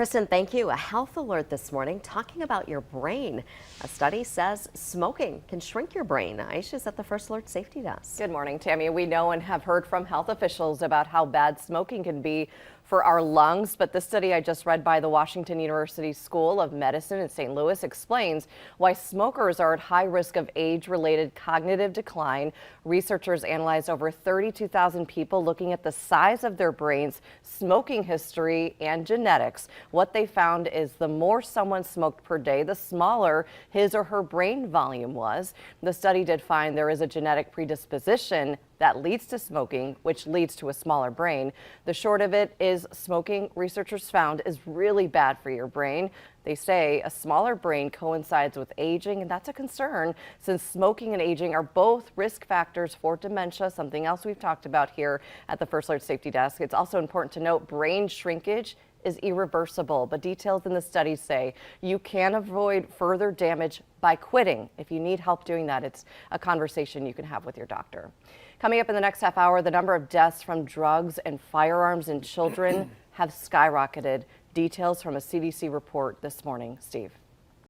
Kristen, thank you. A health alert this morning talking about your brain. A study says smoking can shrink your brain. Aisha's at the First Alert Safety Desk. Good morning, Tammy. We know and have heard from health officials about how bad smoking can be for our lungs, but this study I just read by the Washington University School of Medicine in St. Louis explains why smokers are at high risk of age-related cognitive decline. Researchers analyzed over 32,000 people looking at the size of their brains, smoking history, and genetics. What they found is the more someone smoked per day, the smaller his or her brain volume was. The study did find there is a genetic predisposition that leads to smoking, which leads to a smaller brain. The short of it is smoking, researchers found, is really bad for your brain. They say a smaller brain coincides with aging, and that's a concern since smoking and aging are both risk factors for dementia, something else we've talked about here at the First Alert Safety Desk. It's also important to note brain shrinkage is irreversible, but details in the study say you can avoid further damage by quitting. If you need help doing that, it's a conversation you can have with your doctor. Coming up in the next half hour, the number of deaths from drugs and firearms in children have skyrocketed. Details from a CDC report this morning. Steve.